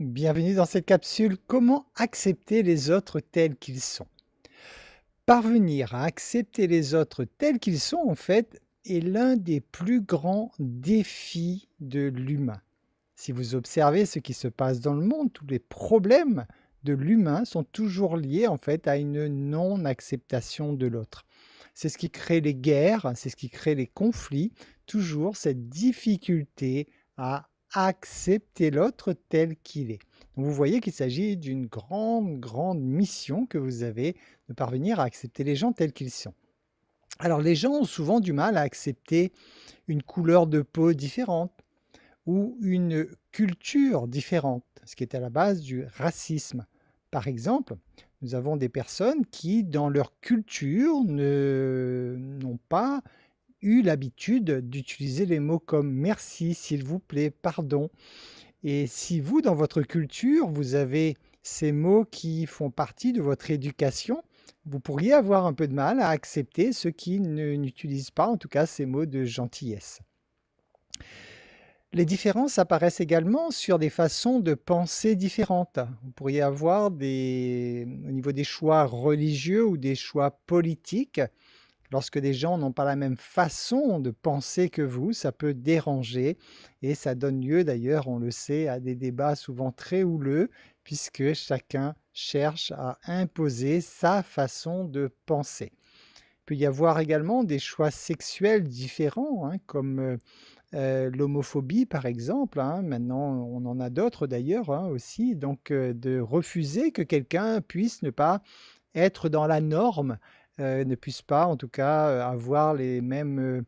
Bienvenue dans cette capsule. Comment accepter les autres tels qu'ils sont? Parvenir à accepter les autres tels qu'ils sont, en fait, est l'un des plus grands défis de l'humain. Si vous observez ce qui se passe dans le monde, tous les problèmes de l'humain sont toujours liés, en fait, à une non-acceptation de l'autre. C'est ce qui crée les guerres, c'est ce qui crée les conflits, toujours cette difficulté à accepter l'autre tel qu'il est. Donc vous voyez qu'il s'agit d'une grande mission que vous avez de parvenir à accepter les gens tels qu'ils sont. Alors les gens ont souvent du mal à accepter une couleur de peau différente ou une culture différente, ce qui est à la base du racisme. Par exemple, nous avons des personnes qui, dans leur culture, n'ont pas eu l'habitude d'utiliser les mots comme merci, s'il vous plaît, pardon. Et si vous, dans votre culture, vous avez ces mots qui font partie de votre éducation, vous pourriez avoir un peu de mal à accepter ceux qui n'utilisent pas, en tout cas, ces mots de gentillesse. Les différences apparaissent également sur des façons de penser différentes. Vous pourriez avoir au niveau des choix religieux ou des choix politiques, lorsque des gens n'ont pas la même façon de penser que vous, ça peut déranger et ça donne lieu d'ailleurs, on le sait, à des débats souvent très houleux puisque chacun cherche à imposer sa façon de penser. Il peut y avoir également des choix sexuels différents, comme l'homophobie par exemple, maintenant on en a d'autres d'ailleurs aussi, donc de refuser que quelqu'un puisse ne pas être dans la norme, ne puisse pas en tout cas avoir les mêmes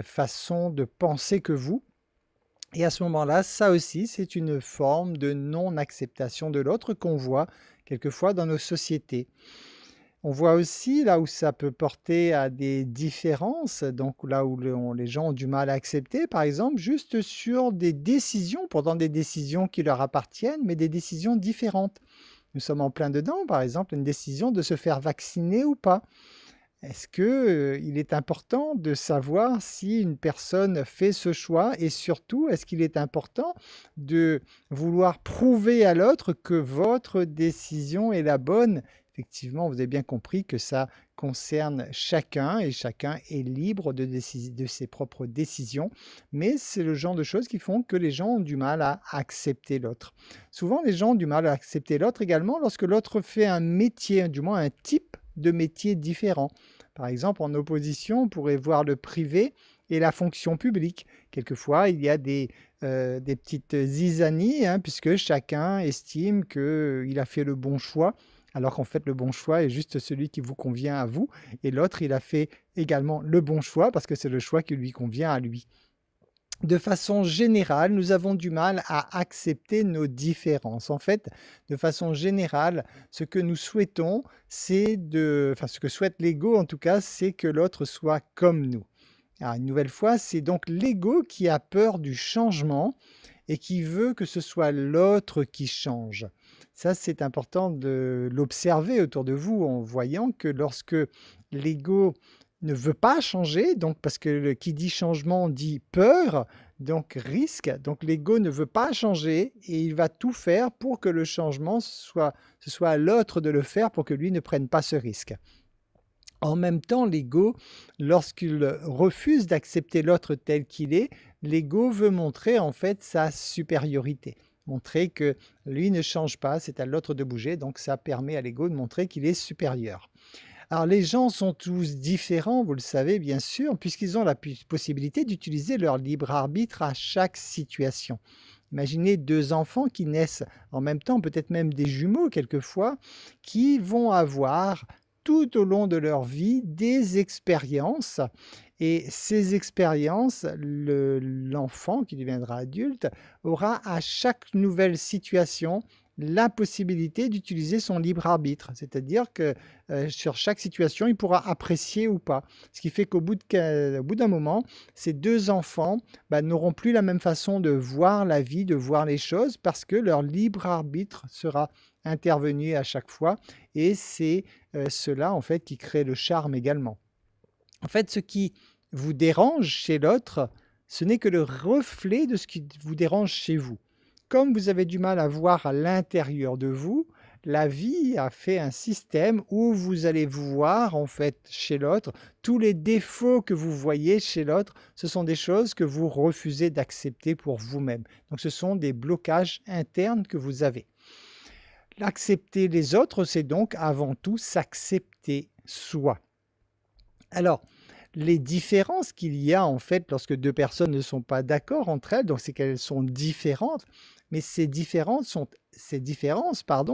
façons de penser que vous. Et à ce moment-là, ça aussi, c'est une forme de non-acceptation de l'autre qu'on voit quelquefois dans nos sociétés. On voit aussi là où ça peut porter à des différences, donc là où les gens ont du mal à accepter, par exemple, juste sur des décisions, pourtant des décisions qui leur appartiennent, mais des décisions différentes. Nous sommes en plein dedans, par exemple, une décision de se faire vacciner ou pas. Est-ce qu'il est important de savoir si une personne fait ce choix et surtout, est-ce qu'il est important de vouloir prouver à l'autre que votre décision est la bonne? Effectivement, vous avez bien compris que ça concerne chacun et chacun est libre de ses propres décisions, mais c'est le genre de choses qui font que les gens ont du mal à accepter l'autre. Souvent, les gens ont du mal à accepter l'autre également lorsque l'autre fait un métier, du moins un type de métier différent. Par exemple, en opposition, on pourrait voir le privé et la fonction publique. Quelquefois, il y a des petites zizanies, puisque chacun estime qu'il a fait le bon choix, alors qu'en fait, le bon choix est juste celui qui vous convient à vous, et l'autre, il a fait également le bon choix, parce que c'est le choix qui lui convient à lui. De façon générale, nous avons du mal à accepter nos différences. En fait, de façon générale, ce que nous souhaitons, ce que souhaite l'ego en tout cas, c'est que l'autre soit comme nous. Alors, une nouvelle fois, c'est donc l'ego qui a peur du changement et qui veut que ce soit l'autre qui change. Ça, c'est important de l'observer autour de vous en voyant que lorsque l'ego ne veut pas changer, donc parce que qui dit changement dit peur, donc risque, donc l'ego ne veut pas changer et il va tout faire pour que le changement ce soit à l'autre de le faire pour que lui ne prenne pas ce risque. En même temps, l'ego, lorsqu'il refuse d'accepter l'autre tel qu'il est, l'ego veut montrer en fait sa supériorité, montrer que lui ne change pas, c'est à l'autre de bouger, donc ça permet à l'ego de montrer qu'il est supérieur. Alors les gens sont tous différents, vous le savez bien sûr, puisqu'ils ont la possibilité d'utiliser leur libre arbitre à chaque situation. Imaginez deux enfants qui naissent en même temps, peut-être même des jumeaux quelquefois, qui vont avoir tout au long de leur vie des expériences. Et ces expériences, l'enfant qui deviendra adulte aura à chaque nouvelle situation la possibilité d'utiliser son libre arbitre. C'est-à-dire que sur chaque situation, il pourra apprécier ou pas. Ce qui fait qu'au bout d'un moment, ces deux enfants n'auront plus la même façon de voir la vie, de voir les choses, parce que leur libre arbitre sera intervenu à chaque fois. Et c'est cela, en fait, qui crée le charme également. En fait, ce qui vous dérange chez l'autre, ce n'est que le reflet de ce qui vous dérange chez vous. comme vous avez du mal à voir à l'intérieur de vous, la vie a fait un système où vous allez voir en fait chez l'autre tous les défauts que vous voyez chez l'autre, ce sont des choses que vous refusez d'accepter pour vous-même. Donc ce sont des blocages internes que vous avez. Accepter les autres, c'est donc avant tout s'accepter soi. Alors, les différences qu'il y a en fait lorsque deux personnes ne sont pas d'accord entre elles, donc c'est qu'elles sont différentes, mais ces différences,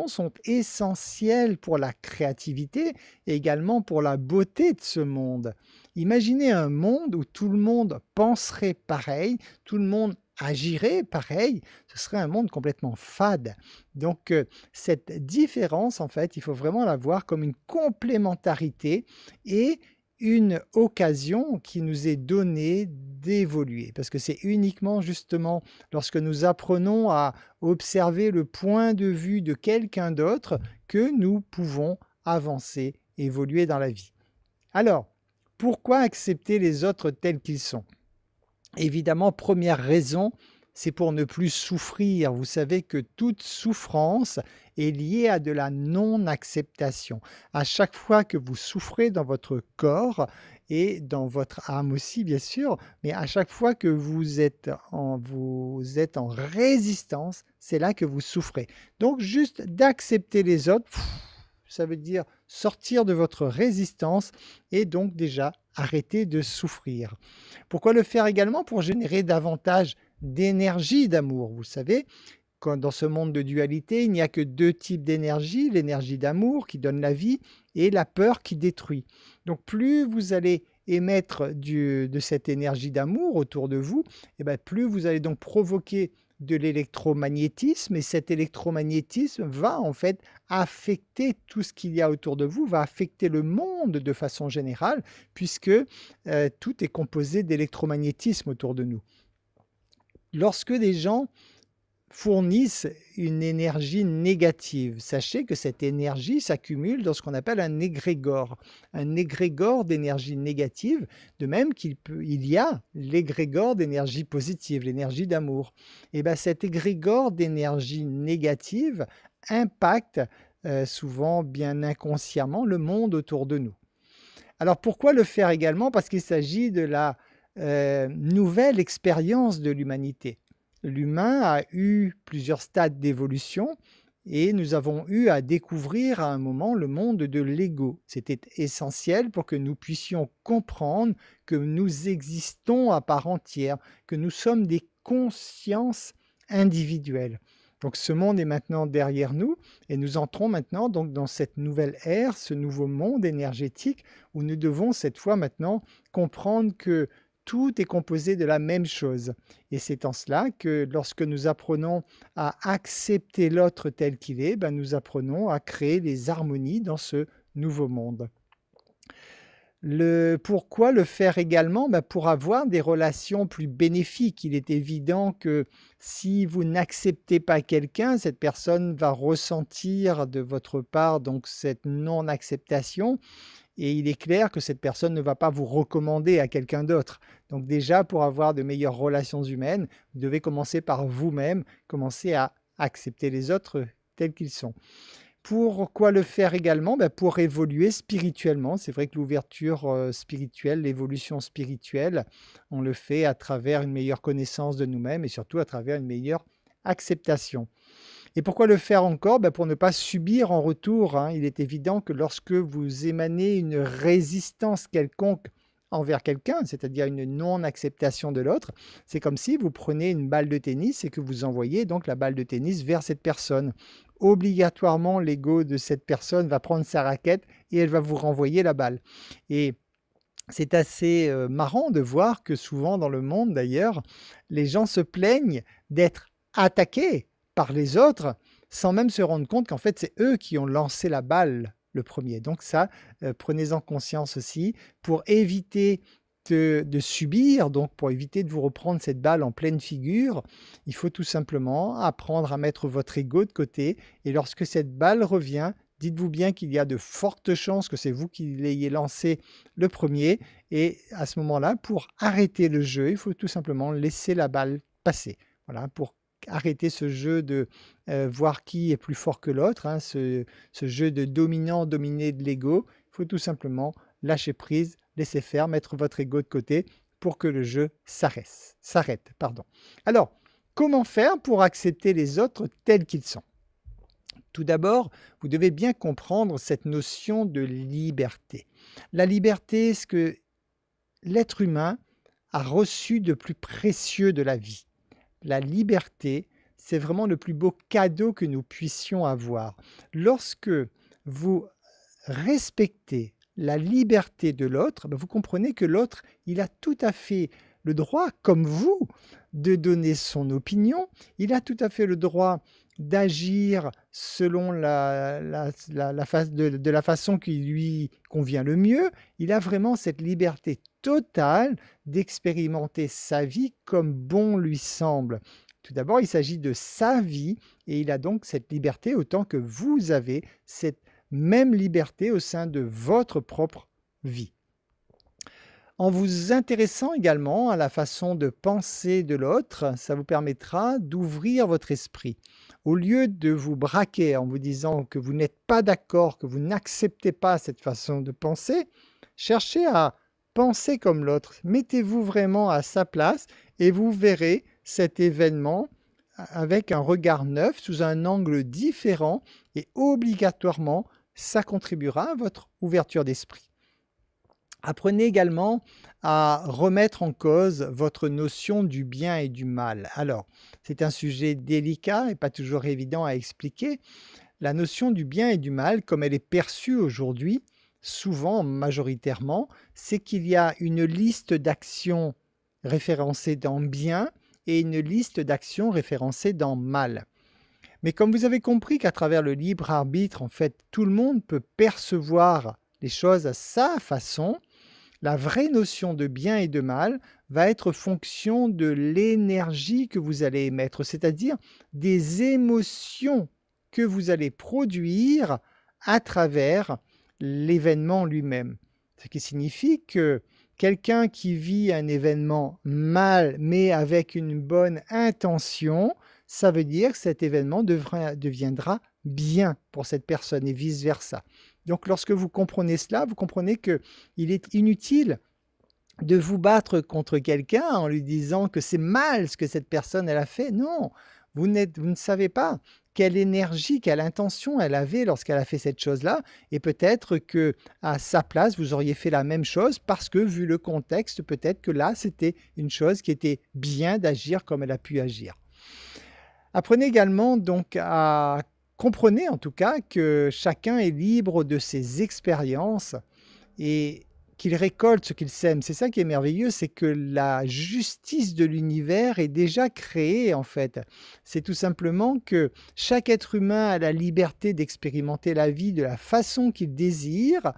sont essentielles pour la créativité et également pour la beauté de ce monde. Imaginez un monde où tout le monde penserait pareil, tout le monde agirait pareil, ce serait un monde complètement fade. Donc cette différence, en fait, il faut vraiment la voir comme une complémentarité et une occasion qui nous est donnée d'évoluer. Parce que c'est uniquement justement lorsque nous apprenons à observer le point de vue de quelqu'un d'autre que nous pouvons avancer, évoluer dans la vie. Alors, pourquoi accepter les autres tels qu'ils sont? Évidemment, première raison, c'est pour ne plus souffrir. Vous savez que toute souffrance est liée à de la non-acceptation. À chaque fois que vous souffrez dans votre corps et dans votre âme aussi, bien sûr, mais à chaque fois que vous êtes en résistance, c'est là que vous souffrez. Donc, juste d'accepter les autres, ça veut dire sortir de votre résistance et donc déjà arrêter de souffrir. Pourquoi le faire également? Pour générer davantage d'énergie d'amour. Vous savez, dans ce monde de dualité, il n'y a que deux types d'énergie, l'énergie d'amour qui donne la vie et la peur qui détruit. Donc plus vous allez émettre de cette énergie d'amour autour de vous, et bien plus vous allez donc provoquer de l'électromagnétisme et cet électromagnétisme va en fait affecter tout ce qu'il y a autour de vous, va affecter le monde de façon générale puisque tout est composé d'électromagnétisme autour de nous. Lorsque des gens fournissent une énergie négative, sachez que cette énergie s'accumule dans ce qu'on appelle un égrégore d'énergie négative, de même qu'il y a l'égrégore d'énergie positive, l'énergie d'amour. Et bien cet égrégore d'énergie négative impacte souvent bien inconsciemment le monde autour de nous. Alors pourquoi le faire également? Parce qu'il s'agit de la nouvelle expérience de l'humanité. L'humain a eu plusieurs stades d'évolution et nous avons eu à découvrir à un moment le monde de l'ego. C'était essentiel pour que nous puissions comprendre que nous existons à part entière, que nous sommes des consciences individuelles. Donc ce monde est maintenant derrière nous et nous entrons maintenant donc dans cette nouvelle ère, ce nouveau monde énergétique où nous devons cette fois maintenant comprendre que tout est composé de la même chose. Et c'est en cela que lorsque nous apprenons à accepter l'autre tel qu'il est, nous apprenons à créer des harmonies dans ce nouveau monde. Pourquoi le faire également? Pour avoir des relations plus bénéfiques. Il est évident que si vous n'acceptez pas quelqu'un, cette personne va ressentir de votre part donc cette non-acceptation et il est clair que cette personne ne va pas vous recommander à quelqu'un d'autre. Donc déjà, pour avoir de meilleures relations humaines, vous devez commencer par vous-même, commencer à accepter les autres tels qu'ils sont. Pourquoi le faire également? Pour évoluer spirituellement. C'est vrai que l'ouverture spirituelle, l'évolution spirituelle, on le fait à travers une meilleure connaissance de nous-mêmes et surtout à travers une meilleure acceptation. Et pourquoi le faire encore? Pour ne pas subir en retour. Il est évident que lorsque vous émanez une résistance quelconque envers quelqu'un, c'est-à-dire une non-acceptation de l'autre, c'est comme si vous preniez une balle de tennis et que vous envoyez donc la balle de tennis vers cette personne. Obligatoirement, l'ego de cette personne va prendre sa raquette et elle va vous renvoyer la balle. Et c'est assez marrant de voir que souvent dans le monde d'ailleurs, les gens se plaignent d'être attaqués par les autres sans même se rendre compte qu'en fait c'est eux qui ont lancé la balle le premier. Donc ça, prenez-en conscience aussi pour éviter de subir, donc pour éviter de vous reprendre cette balle en pleine figure, il faut tout simplement apprendre à mettre votre ego de côté et lorsque cette balle revient, dites-vous bien qu'il y a de fortes chances que c'est vous qui l'ayez lancé le premier et à ce moment-là, pour arrêter le jeu, il faut tout simplement laisser la balle passer. Voilà, pour arrêter ce jeu de voir qui est plus fort que l'autre, hein, ce jeu de dominant-dominé de l'ego. Il faut tout simplement lâcher prise, laisser faire, mettre votre ego de côté pour que le jeu s'arrête. Alors, comment faire pour accepter les autres tels qu'ils sont? Tout d'abord, vous devez bien comprendre cette notion de liberté. La liberté, ce que l'être humain a reçu de plus précieux de la vie. La liberté, c'est vraiment le plus beau cadeau que nous puissions avoir. Lorsque vous respectez la liberté de l'autre, vous comprenez que l'autre, il a tout à fait le droit, comme vous, de donner son opinion. Il a tout à fait le droit d'agir selon la façon qui lui convient le mieux. Il a vraiment cette liberté totale d'expérimenter sa vie comme bon lui semble. Tout d'abord, il s'agit de sa vie et il a donc cette liberté autant que vous avez cette même liberté au sein de votre propre vie. En vous intéressant également à la façon de penser de l'autre, ça vous permettra d'ouvrir votre esprit. Au lieu de vous braquer en vous disant que vous n'êtes pas d'accord, que vous n'acceptez pas cette façon de penser, cherchez à penser comme l'autre. Mettez-vous vraiment à sa place et vous verrez cet événement avec un regard neuf, sous un angle différent et obligatoirement, ça contribuera à votre ouverture d'esprit. Apprenez également à remettre en cause votre notion du bien et du mal. Alors, c'est un sujet délicat et pas toujours évident à expliquer. La notion du bien et du mal, comme elle est perçue aujourd'hui, souvent, majoritairement, c'est qu'il y a une liste d'actions référencées dans bien et une liste d'actions référencées dans mal. Mais comme vous avez compris qu'à travers le libre arbitre, en fait, tout le monde peut percevoir les choses à sa façon, la vraie notion de bien et de mal va être fonction de l'énergie que vous allez émettre, c'est-à-dire des émotions que vous allez produire à travers l'événement lui-même. Ce qui signifie que quelqu'un qui vit un événement mal, mais avec une bonne intention, ça veut dire que cet événement deviendra bien pour cette personne et vice-versa. Donc lorsque vous comprenez cela, vous comprenez qu'il est inutile de vous battre contre quelqu'un en lui disant que c'est mal ce que cette personne elle a fait. Non, vous ne savez pas quelle énergie, quelle intention elle avait lorsqu'elle a fait cette chose-là, et peut-être que à sa place, vous auriez fait la même chose parce que, vu le contexte, peut-être que là, c'était une chose qui était bien d'agir comme elle a pu agir. Apprenez également donc à comprenez en tout cas que chacun est libre de ses expériences et qu'il récolte ce qu'il sème. C'est ça qui est merveilleux, c'est que la justice de l'univers est déjà créée en fait. C'est tout simplement que chaque être humain a la liberté d'expérimenter la vie de la façon qu'il désire,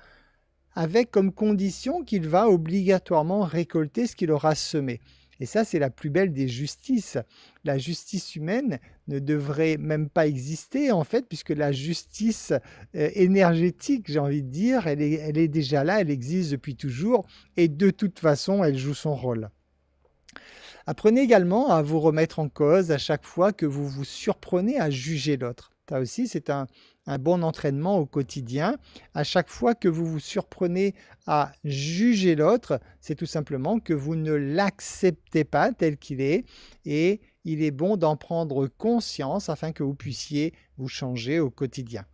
avec comme condition qu'il va obligatoirement récolter ce qu'il aura semé. Et ça, c'est la plus belle des justices. La justice humaine ne devrait même pas exister, en fait, puisque la justice énergétique, j'ai envie de dire, elle est déjà là, elle existe depuis toujours, et de toute façon, elle joue son rôle. Apprenez également à vous remettre en cause à chaque fois que vous vous surprenez à juger l'autre. Ça aussi, c'est un bon entraînement au quotidien. À chaque fois que vous vous surprenez à juger l'autre, c'est tout simplement que vous ne l'acceptez pas tel qu'il est et il est bon d'en prendre conscience afin que vous puissiez vous changer au quotidien.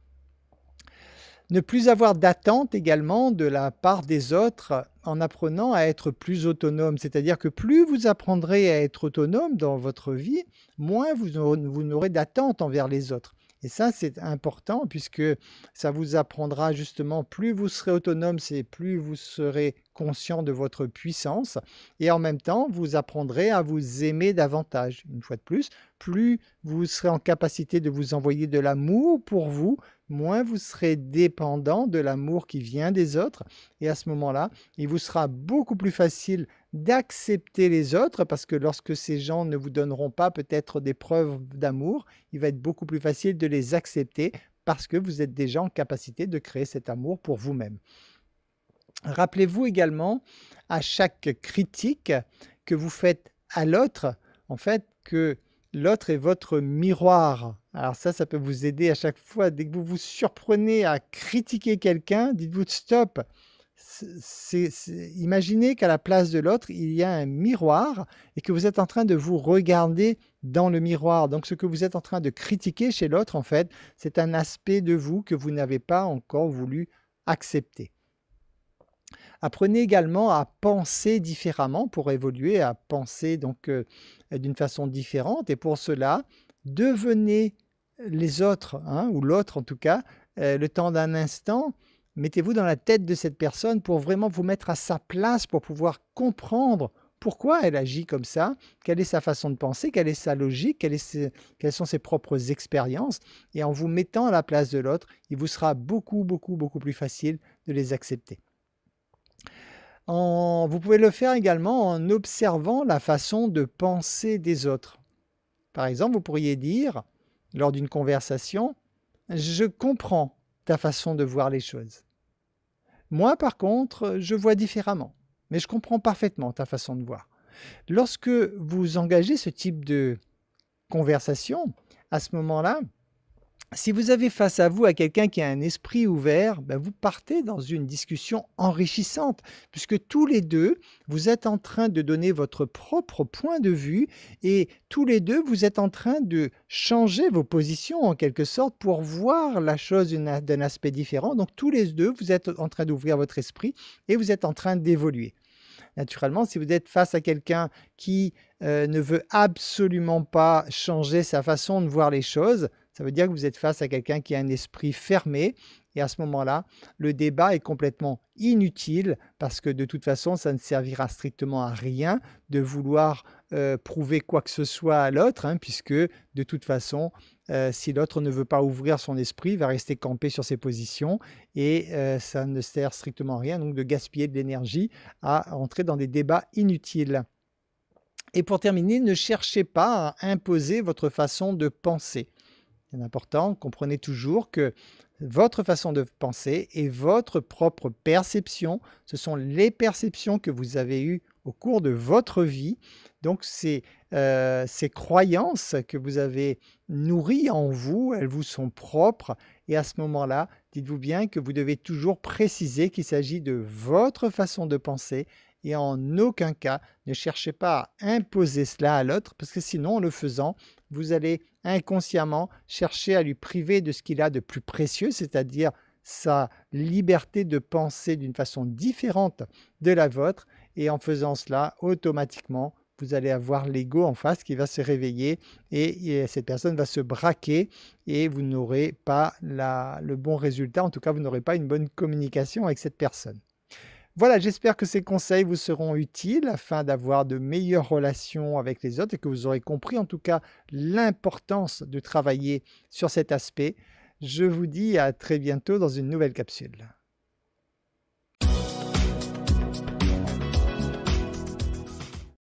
Ne plus avoir d'attente également de la part des autres en apprenant à être plus autonome. C'est-à-dire que plus vous apprendrez à être autonome dans votre vie, moins vous n'aurez d'attente envers les autres. Et ça, c'est important puisque ça vous apprendra justement, plus vous serez autonome, c'est plus vous serez conscient de votre puissance. Et en même temps, vous apprendrez à vous aimer davantage. Une fois de plus vous serez en capacité de vous envoyer de l'amour pour vous, moins vous serez dépendant de l'amour qui vient des autres. Et à ce moment-là, il vous sera beaucoup plus facile d'accepter les autres parce que lorsque ces gens ne vous donneront pas peut-être des preuves d'amour, il va être beaucoup plus facile de les accepter parce que vous êtes déjà en capacité de créer cet amour pour vous-même. Rappelez-vous également à chaque critique que vous faites à l'autre, en fait, que L'autre est votre miroir. Alors ça peut vous aider à chaque fois. Dès que vous vous surprenez à critiquer quelqu'un, dites-vous stop. Imaginez qu'à la place de l'autre, il y a un miroir et que vous êtes en train de vous regarder dans le miroir. Donc ce que vous êtes en train de critiquer chez l'autre, en fait, c'est un aspect de vous que vous n'avez pas encore voulu accepter. Apprenez également à penser différemment pour évoluer, à penser donc d'une façon différente. Et pour cela, devenez les autres, hein, ou l'autre en tout cas, le temps d'un instant. Mettez-vous dans la tête de cette personne pour vraiment vous mettre à sa place, pour pouvoir comprendre pourquoi elle agit comme ça, quelle est sa façon de penser, quelle est sa logique, quelles sont ses propres expériences. Et en vous mettant à la place de l'autre, il vous sera beaucoup plus facile de les accepter. Vous pouvez le faire également en observant la façon de penser des autres. Par exemple, vous pourriez dire, lors d'une conversation, « Je comprends ta façon de voir les choses. Moi, par contre, je vois différemment, mais je comprends parfaitement ta façon de voir. » Lorsque vous engagez ce type de conversation, à ce moment-là, si vous avez face à vous quelqu'un qui a un esprit ouvert, vous partez dans une discussion enrichissante, puisque tous les deux, vous êtes en train de donner votre propre point de vue et tous les deux, vous êtes en train de changer vos positions en quelque sorte pour voir la chose d'un aspect différent. Donc tous les deux, vous êtes en train d'ouvrir votre esprit et vous êtes en train d'évoluer. Naturellement, si vous êtes face à quelqu'un qui ne veut absolument pas changer sa façon de voir les choses, ça veut dire que vous êtes face à quelqu'un qui a un esprit fermé et à ce moment-là, le débat est complètement inutile parce que de toute façon, ça ne servira strictement à rien de vouloir prouver quoi que ce soit à l'autre, hein, puisque de toute façon, si l'autre ne veut pas ouvrir son esprit, il va rester campé sur ses positions et ça ne sert strictement à rien donc de gaspiller de l'énergie à entrer dans des débats inutiles. Et pour terminer, ne cherchez pas à imposer votre façon de penser. C'est important, comprenez toujours que votre façon de penser et votre propre perception, ce sont les perceptions que vous avez eues au cours de votre vie. Donc, ces croyances que vous avez nourries en vous, elles vous sont propres. Et à ce moment-là, dites-vous bien que vous devez toujours préciser qu'il s'agit de votre façon de penser et en aucun cas, ne cherchez pas à imposer cela à l'autre parce que sinon, en le faisant, vous allez inconsciemment chercher à lui priver de ce qu'il a de plus précieux, c'est-à-dire sa liberté de penser d'une façon différente de la vôtre. Et en faisant cela, automatiquement, vous allez avoir l'ego en face qui va se réveiller et cette personne va se braquer et vous n'aurez pas le bon résultat. En tout cas, vous n'aurez pas une bonne communication avec cette personne. Voilà, j'espère que ces conseils vous seront utiles afin d'avoir de meilleures relations avec les autres et que vous aurez compris en tout cas l'importance de travailler sur cet aspect. Je vous dis à très bientôt dans une nouvelle capsule.